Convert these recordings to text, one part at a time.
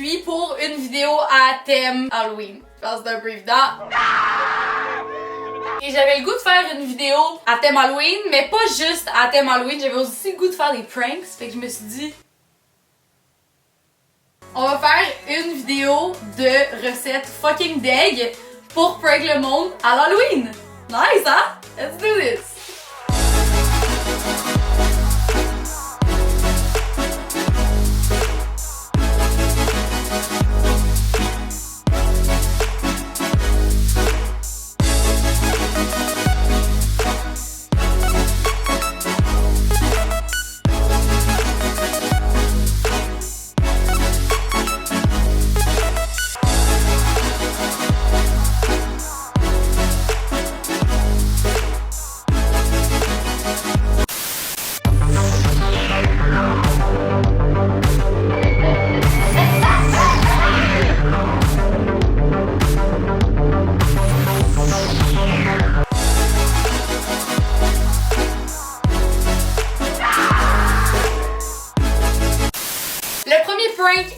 aujourd'hui pour une vidéo à thème Halloween. Je pense que c'est un peu évident. Et j'avais le goût de faire une vidéo à thème Halloween, mais pas juste à thème Halloween, j'avais aussi le goût de faire des pranks, fait que je me suis dit... On va faire une vidéo de recettes fucking deg pour prank le monde à l'Halloween. Nice, hein? Let's do this!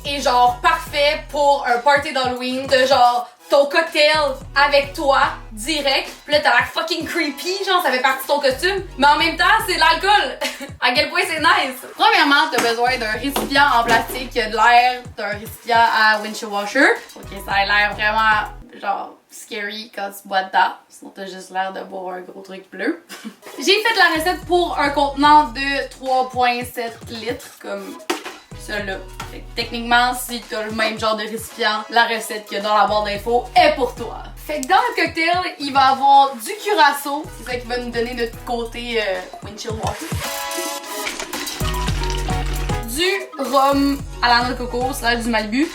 Est genre parfait pour un party d'Halloween, de genre ton cocktail avec toi direct, pis là t'as l'air fucking creepy, genre ça fait partie de ton costume, mais en même temps c'est de l'alcool. À quel point c'est nice. Premièrement, t'as besoin d'un récipient en plastique qui a de l'air d'un récipient à windshield washer. Ok, ça a l'air vraiment genre scary quand tu bois dedans, sinon t'as juste l'air de boire un gros truc bleu. J'ai fait la recette pour un contenant de 3,7 litres comme celui-là. Techniquement, si t'as le même genre de récipient, la recette qu'il y a dans la barre d'infos est pour toi. Fait que dans le cocktail, il va y avoir du curaçao, c'est ça qui va nous donner notre côté windshield washer. Du rhum à la noix de coco, c'est du Malibu.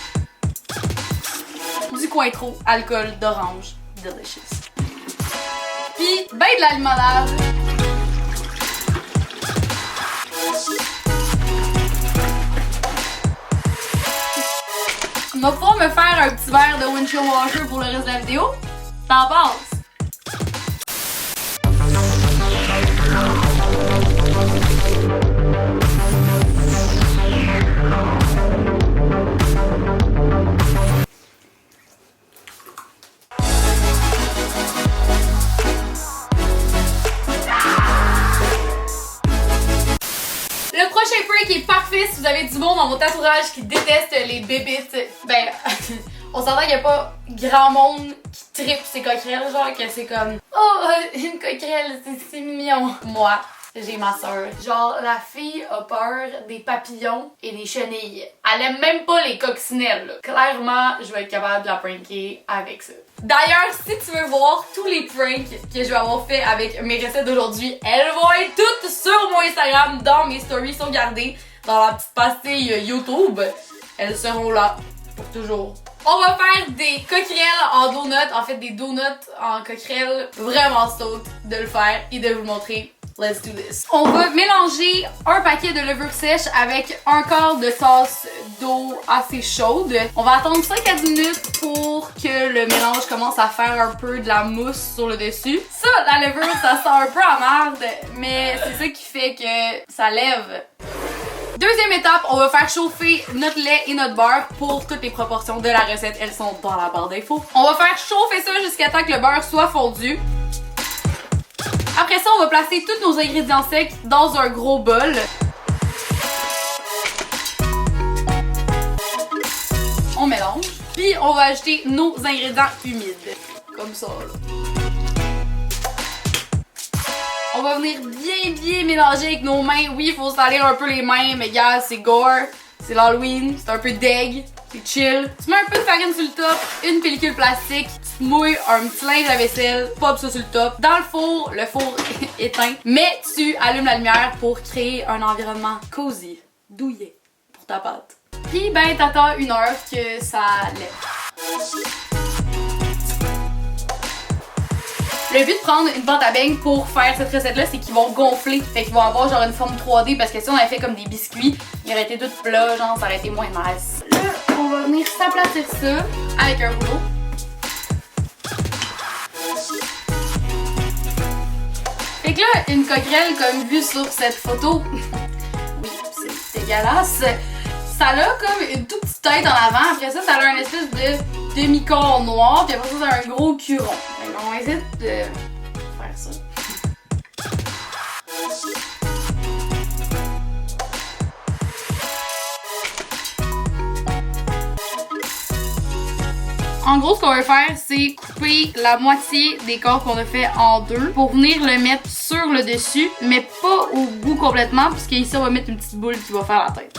Du Cointreau, alcool d'orange, delicious. Puis ben de la limonade. On va pouvoir me faire un petit verre de windshield washer pour le reste de la vidéo. T'en penses? Le prochain prank est parfait si vous avez du monde dans votre entourage qui déteste les bébites. Ben, on s'entend qu'il n'y a pas grand monde qui trippe ces coquerelles, genre que c'est comme oh, une coquerelle, c'est mignon. Moi, j'ai ma soeur. Genre, la fille a peur des papillons et des chenilles. Elle aime même pas les coccinelles, là. Clairement, je vais être capable de la pranker avec ça. D'ailleurs, si tu veux voir tous les pranks que je vais avoir fait avec mes recettes d'aujourd'hui, elles vont être toutes sur mon Instagram, dans mes stories sauvegardées, dans la petite pastille YouTube. Elles seront là pour toujours. On va faire des coquerelles en donut, en fait des donuts en coquerelles. Vraiment stoked de le faire et de vous le montrer. Let's do this. On va mélanger un paquet de levure sèche avec un quart de tasse d'eau assez chaude. On va attendre 5 à 10 minutes pour que le mélange commence à faire un peu de la mousse sur le dessus. Ça, la levure, ça sent un peu à merde, mais c'est ça qui fait que ça lève. Deuxième étape, on va faire chauffer notre lait et notre beurre pour toutes les proportions de la recette. Elles sont dans la barre d'infos. On va faire chauffer ça jusqu'à temps que le beurre soit fondu. Après ça, on va placer tous nos ingrédients secs dans un gros bol. On mélange. Puis on va ajouter nos ingrédients humides. Comme ça, là. On va venir bien mélanger avec nos mains. Oui, il faut salir un peu les mains, mais gars, c'est gore, c'est l'Halloween, c'est un peu deg, c'est chill. Tu mets un peu de farine sur le top, une pellicule plastique, tu mouilles un petit linge à vaisselle, pop ça sur le top. Dans le four éteint, mais tu allumes la lumière pour créer un environnement cosy, douillet pour ta pâte. Puis ben, t'attends 1 heure que ça lève. Le but de prendre une pâte à beignes pour faire cette recette-là, c'est qu'ils vont gonfler. Fait qu'ils vont avoir genre une forme 3D parce que si on avait fait comme des biscuits, ils auraient été tout plats, genre ça aurait été moins nice. Là, on va venir s'aplatir ça avec un rouleau. Fait que là, une coquerelle comme vue sur cette photo, oui, c'est dégueulasse. ça a comme une toute petite tête en avant. Après ça, ça a une espèce de demi-corps noir. Puis après ça, ça a un gros curon. Donc, on va essayer de faire ça. En gros, ce qu'on va faire, c'est couper la moitié des corps qu'on a fait en deux pour venir le mettre sur le dessus, mais pas au bout complètement, puisqu'ici, on va mettre une petite boule qui va faire la tête.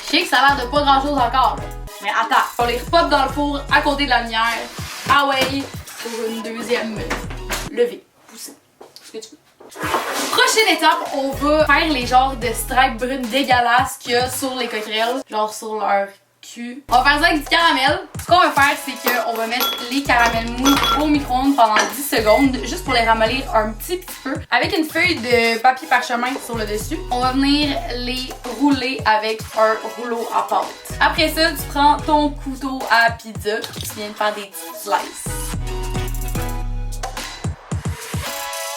Je sais que ça a l'air de pas grand chose encore, là. Mais attends, on les repop dans le four à côté de la lumière. Ah ouais, pour une deuxième levée, poussée, ce que tu veux. Prochaine étape, on va faire les genres de stripes brunes dégueulasses qu'il y a sur les coquerelles, genre sur leur cul. On va faire ça avec du caramel. Ce qu'on va faire, c'est qu'on va mettre les caramels mous au micro-ondes pendant 10 secondes, juste pour les ramollir un petit peu, avec une feuille de papier parchemin sur le dessus. On va venir les rouler avec un rouleau à pâte. Après ça, tu prends ton couteau à pizza, tu viens de faire des petites slices.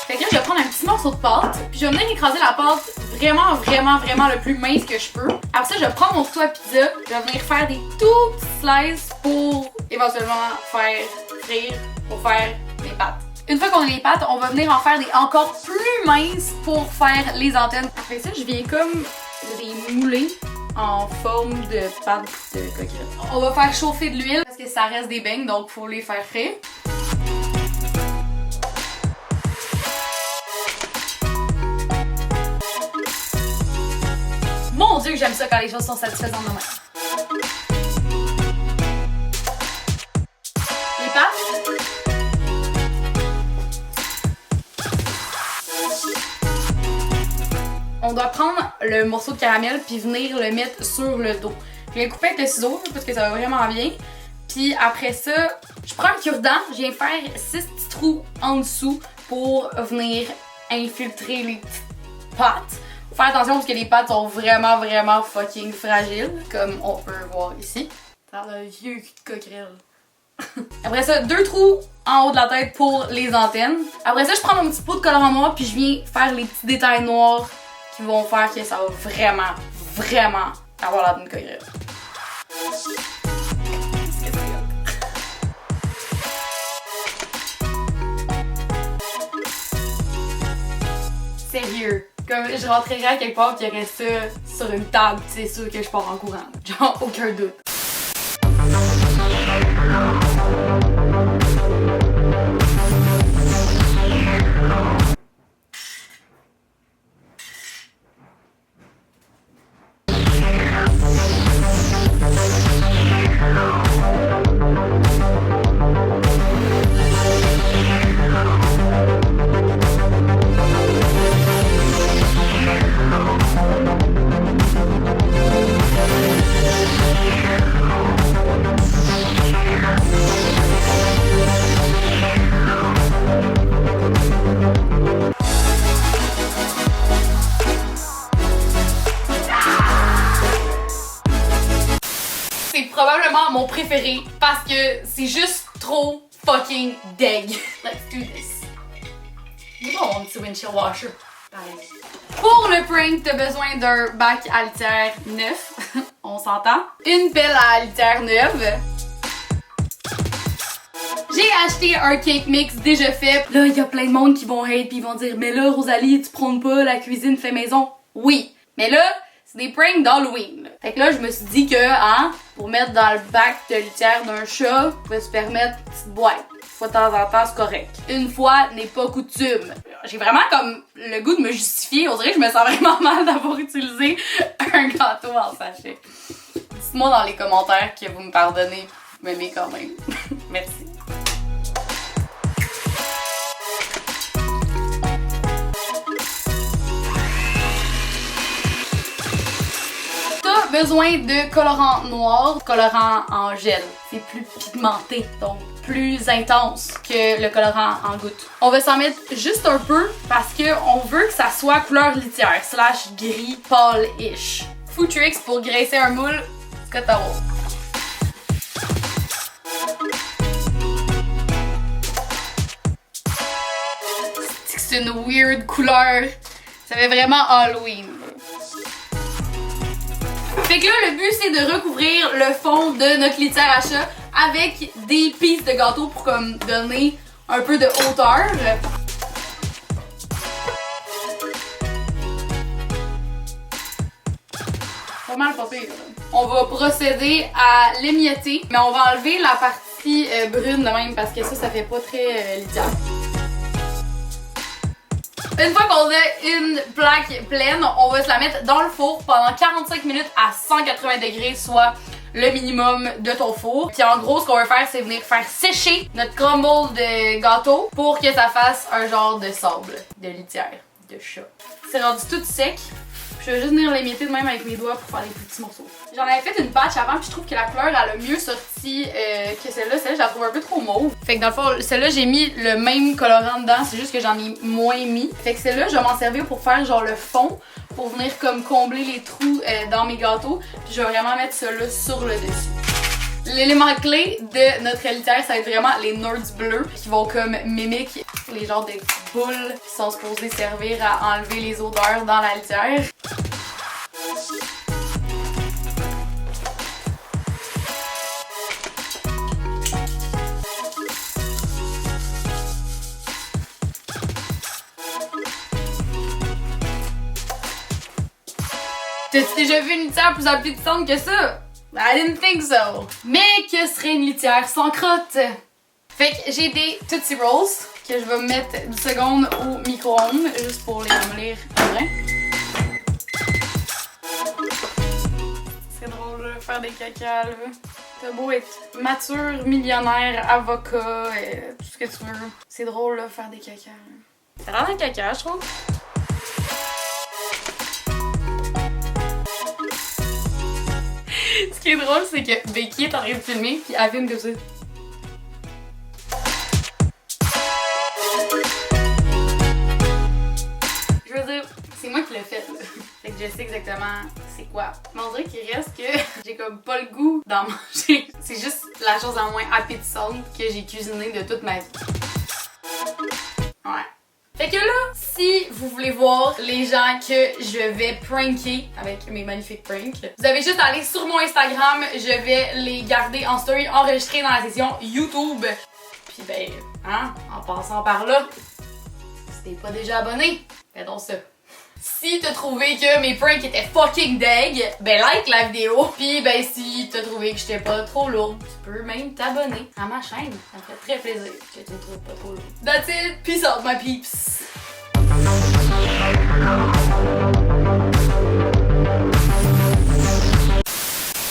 Fait que là, je vais prendre un petit morceau de pâte, puis je vais venir écraser la pâte vraiment le plus mince que je peux. Après ça, je vais prendre mon couteau à pizza, je vais venir faire des tout petits slices pour éventuellement faire frire, pour faire mes pâtes. Une fois qu'on a les pâtes, on va venir en faire des encore plus minces pour faire les antennes. Après ça, je viens comme les mouler en forme de pâte de coquerelle. On va faire chauffer de l'huile parce que ça reste des beignes, donc faut les faire frire. Mon Dieu que j'aime ça quand les choses sont satisfaisantes de même. Les pâtes. On doit prendre le morceau de caramel puis venir le mettre sur le dos. Je viens couper avec le ciseau parce que ça va vraiment bien. Puis après ça, je prends un cure-dent, je viens faire 6 petits trous en dessous pour venir infiltrer les petites pâtes. Faire attention parce que les pâtes sont vraiment fucking fragiles, comme on peut voir ici. Ça a un vieux cul de coquerelle. Après ça, 2 trous en haut de la tête pour les antennes. Après ça, je prends mon petit pot de colorant noir puis je viens faire les petits détails noirs qui vont faire que ça va vraiment avoir l'air d'une coquerelle. Sérieux. Comme je rentrerai à quelque part pis il y aurait ça sur une table, c'est sûr que je pars en courant. Genre, aucun doute. C'est probablement mon préféré parce que c'est juste trop fucking deg. Let's do this. Oh, mon petit windshield washer. Pareil. Pour le prank, t'as besoin d'un bac à litière neuf. On s'entend. Une pelle à litière neuve. J'ai acheté un cake mix déjà fait. Là, il y a plein de monde qui vont hate pis ils vont dire mais là, Rosalie, tu prônes pas la cuisine fait maison. Oui, mais là, c'est des pranks d'Halloween. Fait que là, je me suis dit que, hein, pour mettre dans le bac de litière d'un chat, on peut se permettre une petite boîte. Une fois de temps en temps, c'est correct. Une fois n'est pas coutume. J'ai vraiment comme le goût de me justifier. On dirait que je me sens vraiment mal d'avoir utilisé un gâteau en sachet. Dites-moi dans les commentaires que vous me pardonnez. Vous m'aimez quand même. Merci. Besoin de colorant noir, colorant en gel. C'est plus pigmenté, donc plus intense que le colorant en goutte. On va s'en mettre juste un peu parce qu'on veut que ça soit couleur litière / gris pâle-ish. Food tricks pour graisser un moule, Scotaro. C'est une weird couleur Ça fait vraiment Halloween. Fait que là, le but, c'est de recouvrir le fond de notre litière à chat avec des pistes de gâteau pour comme donner un peu de hauteur. Pas mal pas pire. On va procéder à l'émietter, mais on va enlever la partie brune de même parce que ça fait pas très litière. Une fois qu'on a une plaque pleine, on va se la mettre dans le four pendant 45 minutes à 180 degrés, soit le minimum de ton four. Puis en gros, ce qu'on va faire, c'est venir faire sécher notre crumble de gâteau pour que ça fasse un genre de sable, de litière, de chat. C'est rendu tout sec. Je vais juste venir l'émietter de même avec mes doigts pour faire des petits morceaux. J'en avais fait une batch avant puis je trouve que la couleur elle a mieux sorti que celle-là. Celle-là, je la trouve un peu trop mauve. Fait que dans le fond, celle-là, j'ai mis le même colorant dedans, c'est juste que j'en ai moins mis. Fait que celle-là, je vais m'en servir pour faire genre le fond, pour venir comme combler les trous dans mes gâteaux. Puis je vais vraiment mettre celle-là sur le dessus. L'élément clé de notre litière, ça va être vraiment les nerds bleus qui vont comme mimiquer les genres de boules qui sont supposées servir à enlever les odeurs dans la litière. T'as-tu déjà vu une litière plus appétissante que ça? I didn't think so. Mais que serait une litière sans crotte? Fait que j'ai des Tootsie Rolls que je vais mettre 10 secondes au micro-ondes juste pour les ramollir un brin. C'est drôle de faire des caca là. T'as beau être mature, millionnaire, avocat, tout ce que tu veux. C'est drôle là, faire des caca. Ça a l'air d'un caca, je trouve. Ce qui est drôle, c'est que Becky est en train de filmer, puis elle filme comme ça. Je veux dire, c'est moi qui l'ai fait, là. Fait que je sais exactement c'est quoi. Mais on dirait qu'il reste que j'ai comme pas le goût d'en manger. C'est juste la chose la moins appétissante que j'ai cuisinée de toute ma vie. Ouais. Fait que là, si vous voulez voir les gens que je vais pranker avec mes magnifiques pranks, vous avez juste à aller sur mon Instagram, je vais les garder en story enregistrés dans la session YouTube. Puis ben, hein, en passant par là, si t'es pas déjà abonné, fais donc ça. Si t'as trouvé que mes pranks étaient fucking deg, ben like la vidéo. Puis ben si t'as trouvé que j'étais pas trop lourde, tu peux même t'abonner à ma chaîne. Ça me fait très plaisir que tu me trouves pas trop lourde. That's it, peace out my peeps.